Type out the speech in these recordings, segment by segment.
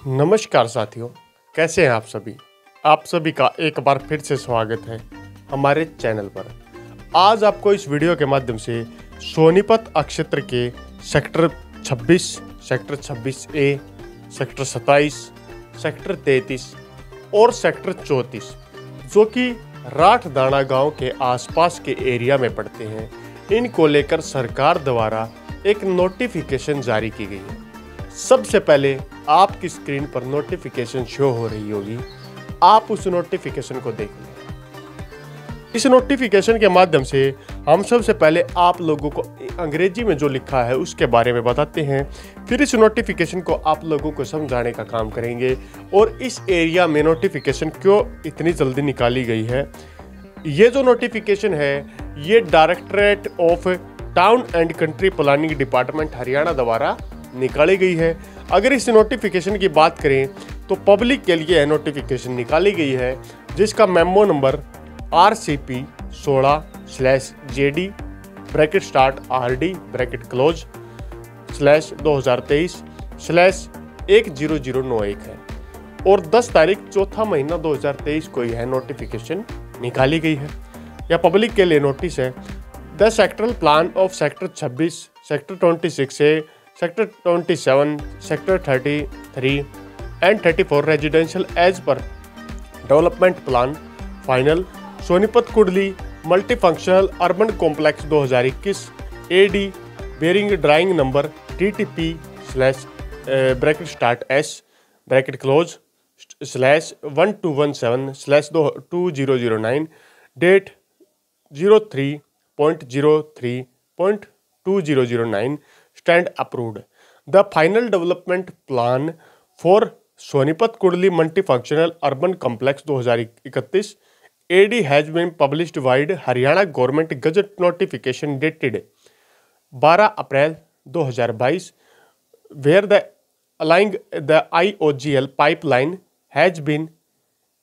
नमस्कार साथियों, कैसे हैं आप सभी। आप सभी का एक बार फिर से स्वागत है हमारे चैनल पर। आज आपको इस वीडियो के माध्यम से सोनीपत अक्षेत्र के sector 26, sector 26A, sector 27, sector 33 और सेक्टर 34 जो कि राठदाना गांव के आसपास के एरिया में पड़ते हैं, इनको लेकर सरकार द्वारा एक नोटिफिकेशन जारी की गई है। सबसे पहले आपकी स्क्रीन पर नोटिफिकेशन शो हो रही होगी, आप उस नोटिफिकेशन को देख लें। इस नोटिफिकेशन के माध्यम से हम सबसे पहले आप लोगों को अंग्रेजी में जो लिखा है उसके बारे में बताते हैं, फिर इस नोटिफिकेशन को आप लोगों को समझाने का काम करेंगे और इस एरिया में नोटिफिकेशन क्यों इतनी जल्दी निकाली गई है। ये जो नोटिफिकेशन है ये directorate of town and country planning department Haryana द्वारा निकाली गई है। अगर इस नोटिफिकेशन की बात करें तो पब्लिक के लिए नोटिफिकेशन निकाली गई है, जिसका memo number RCP 16/JD bracket start RD bracket close /2023/10091 है और 10 तारीख चौथा महीना 2023 को यह नोटिफिकेशन निकाली गई है। यह पब्लिक के लिए नोटिस है। The sectoral plan of sector 26, sector 26A, sector 27, sector 33 and 34 residential as per development plan final Sonipat Kundli multi functional urban complex 2021 AD bearing drawing number TTP/ bracket start S bracket close /1217/2009 date 03.03.2009 stand approved. The final development plan for Sonipat Kudli Multifunctional Urban Complex 2031 AD has been published wide Haryana Government Gazette Notification dated 12 April 2022 where the along the IOGL pipeline has been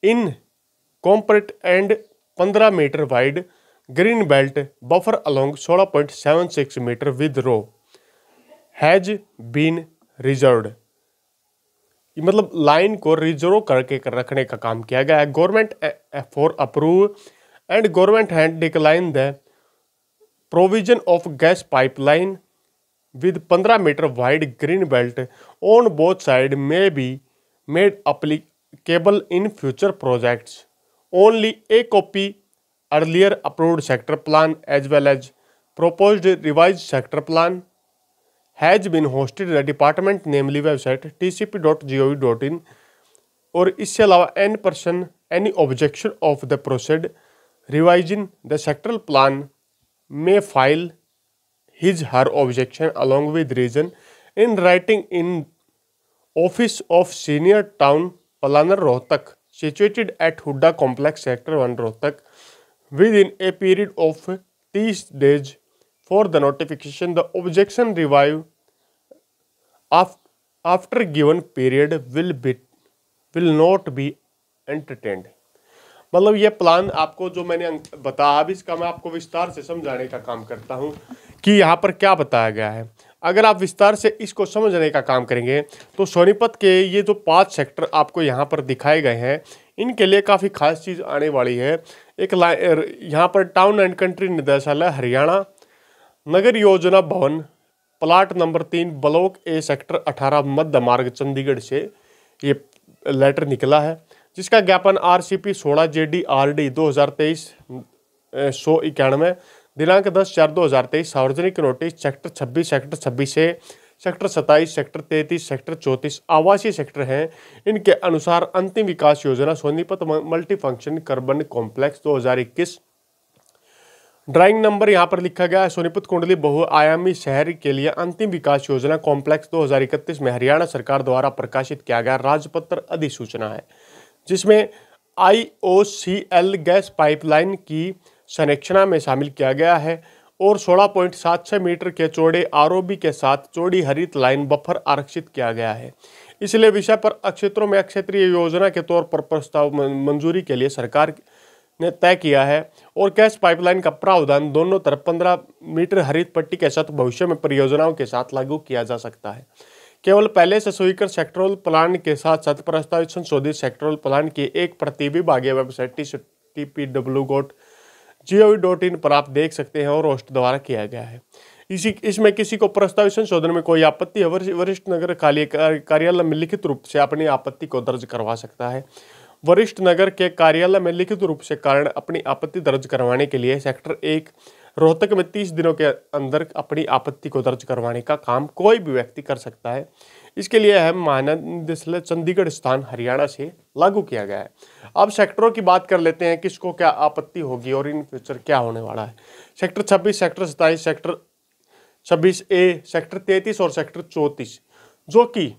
incorporated and 15 meter wide green belt buffer along 16.76 meter with row has been reserved. मतलब line को reserve करके रखने का काम किया गया है। Government for approve and government had decline the provision of gas pipeline with 15 meter wide green belt on both side may be made applicable in future projects. Only a copy earlier approved sector plan as well as proposed revise sector plan has been hosted the department namely website tcp.gov.in। और इससे अलावा any objection of the proceed revising the sectoral plan में file his her objection along with reason in writing in office of senior town planner Rohtak situated at Hooda complex sector 1 Rohtak within a period of 30 days for the notification. The objection review after given period will not be entertained। मतलब ये plan आपको जो मैंने बताया अभी इसका मैं आपको विस्तार से समझाने का काम करता हूँ कि यहाँ पर क्या बताया गया है। अगर आप विस्तार से इसको समझने का काम करेंगे तो सोनीपत के ये जो 5 सेक्टर आपको यहाँ पर दिखाए गए हैं, इनके लिए काफ़ी खास चीज़ आने वाली है। एक यहाँ पर टाउन एंड कंट्री निदेशालय हरियाणा नगर योजना भवन plot number 3 block A sector 18 मध्य मार्ग चंडीगढ़ से ये लेटर निकला है, जिसका ज्ञापन RCP 16/JD RD 2023-191 दिनांक 10/4/2023 सार्वजनिक notice sector 26, sector 26A, sector 27, sector 33, sector 34 आवासीय सेक्टर हैं। इनके अनुसार अंतिम विकास योजना Sonipat multi function urban complex 2021 drawing number यहाँ पर लिखा गया है। सोनीपत कुंडली बहुआयामी शहर के लिए अंतिम विकास योजना कॉम्प्लेक्स 2031 में हरियाणा सरकार द्वारा प्रकाशित किया गया राजपत्र अधिसूचना है, जिसमें IOCL गैस पाइपलाइन की संरचना में शामिल किया गया है और 16.76 मीटर के चौड़े ROB के साथ चौड़ी हरित लाइन बफर आरक्षित किया गया है। इसलिए विषय पर क्षेत्रों में क्षेत्रीय योजना के तौर पर प्रस्ताव मंजूरी के लिए सरकार ने तय किया है और गैस पाइपलाइन का प्रावधान दोनों तरफ 15 मीटर हरित पट्टी के साथ भविष्य में परियोजनाओं के साथ लागू किया जा सकता है। केवल पहले से स्वीकृत सेक्टरल प्लान के साथ साथ प्रस्तावित संशोधित सेक्टरल प्लान की एक प्रति विभागीय वेबसाइट tctpw.gov.in पर आप देख सकते हैं और होस्ट द्वारा किया गया है। इसमें किसी को प्रस्तावित संशोधन में कोई आपत्ति है, वरिष्ठ नगर कार्यालय में लिखित रूप से अपनी आपत्ति को दर्ज करवा सकता है। वरिष्ठ नगर के कार्यालय में लिखित रूप से कारण अपनी आपत्ति दर्ज करवाने के लिए सेक्टर 1 रोहतक में 30 दिनों के अंदर अपनी आपत्ति को दर्ज करवाने का काम कोई भी व्यक्ति कर सकता है। इसके लिए है महानिदेशालय चंडीगढ़ स्थान हरियाणा से लागू किया गया है। अब सेक्टरों की बात कर लेते हैं, किसको क्या आपत्ति होगी और इन फ्यूचर क्या होने वाला है। Sector 26, sector 27, sector 26A, sector 33 और सेक्टर 34 जो कि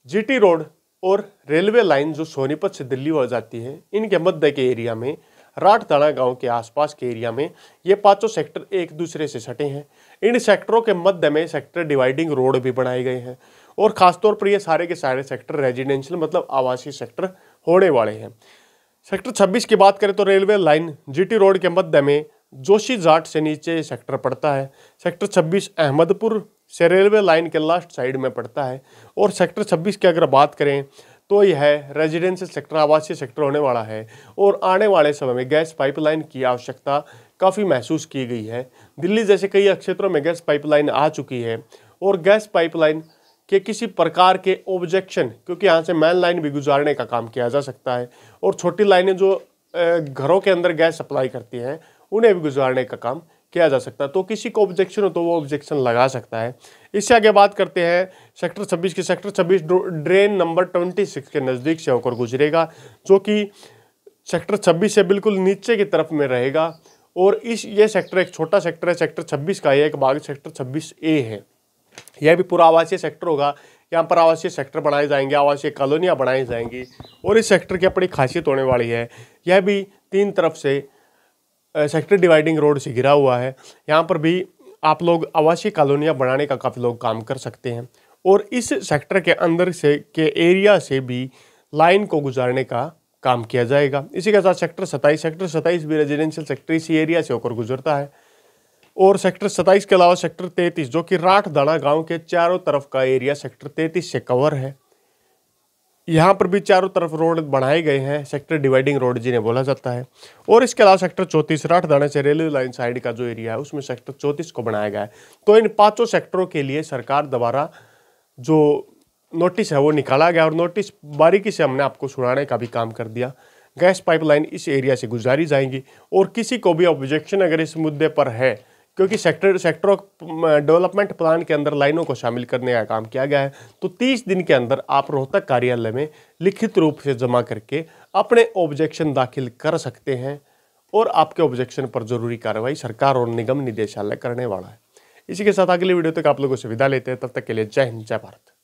जीटी रोड और रेलवे लाइन जो सोनीपत से दिल्ली हो जाती है, इनके मध्य के एरिया में राठदाना गांव के आसपास के एरिया में ये पांचों सेक्टर एक दूसरे से सटे हैं। इन सेक्टरों के मध्य में सेक्टर डिवाइडिंग रोड भी बनाए गए हैं और खासतौर पर ये सारे के सारे सेक्टर रेजिडेंशियल मतलब आवासीय सेक्टर होने वाले हैं। सेक्टर 26 की बात करें तो रेलवे लाइन जीटी रोड के मध्य में जोशी जाट से नीचे सेक्टर पड़ता है। सेक्टर 26 अहमदपुर से रेलवे लाइन के लास्ट साइड में पड़ता है। और सेक्टर 26 की अगर बात करें तो यह रेजिडेंशियल सेक्टर आवासीय सेक्टर होने वाला है और आने वाले समय में गैस पाइपलाइन की आवश्यकता काफ़ी महसूस की गई है। दिल्ली जैसे कई क्षेत्रों में गैस पाइपलाइन आ चुकी है और गैस पाइपलाइन के किसी प्रकार के ऑब्जेक्शन, क्योंकि यहाँ से मेन लाइन भी गुजारने का काम किया जा सकता है और छोटी लाइनें जो घरों के अंदर गैस सप्लाई करती हैं उन्हें भी गुजारने का काम किया जा सकता है। तो किसी को ऑब्जेक्शन हो तो वो ऑब्जेक्शन लगा सकता है। इससे आगे बात करते हैं सेक्टर 26 की। सेक्टर 26 ड्रेन नंबर 26 के नज़दीक से होकर गुजरेगा जो कि सेक्टर 26 से बिल्कुल नीचे की तरफ में रहेगा और ये सेक्टर एक छोटा सेक्टर है। सेक्टर 26 का एक भाग सेक्टर 26A है। यह भी पूरा आवासीय सेक्टर होगा। यहाँ पर आवासीय सेक्टर बनाए जाएंगे, आवासीय कॉलोनियाँ बनाई जाएंगी और इस सेक्टर की अपनी खासियत होने वाली है। यह भी 3 तरफ से सेक्टर डिवाइडिंग रोड से घिरा हुआ है। यहाँ पर भी आप लोग आवासीय कॉलोनियाँ बनाने का काफ़ी लोग काम कर सकते हैं और इस सेक्टर के अंदर से के एरिया से भी लाइन को गुजारने का काम किया जाएगा। इसी के साथ सेक्टर 27 भी रेजिडेंशियल सेक्टर इसी एरिया से होकर गुजरता है। और सेक्टर 27 के अलावा सेक्टर 33 जो कि राठदाना गांव के चारों तरफ का एरिया सेक्टर 33 से कवर है। यहाँ पर भी चारों तरफ रोड बनाए गए हैं, सेक्टर डिवाइडिंग रोड जिन्हें बोला जाता है। और इसके अलावा सेक्टर 34 राठदाना से रेलवे लाइन साइड का जो एरिया है उसमें सेक्टर 34 को बनाया गया है। तो इन 5 सेक्टरों के लिए सरकार द्वारा जो नोटिस है वो निकाला गया और नोटिस बारीकी से हमने आपको सुनाने का भी काम कर दिया। गैस पाइपलाइन इस एरिया से गुजारी जाएंगी और किसी को भी ऑब्जेक्शन अगर इस मुद्दे पर है, क्योंकि सेक्टर डेवलपमेंट प्लान के अंदर लाइनों को शामिल करने का काम किया गया है, तो 30 दिन के अंदर आप रोहतक कार्यालय में लिखित रूप से जमा करके अपने ऑब्जेक्शन दाखिल कर सकते हैं और आपके ऑब्जेक्शन पर जरूरी कार्रवाई सरकार और निगम निदेशालय करने वाला है। इसी के साथ अगली वीडियो तक आप लोगों से विदा लेते हैं। तब तक के लिए जय हिंद, जय भारत।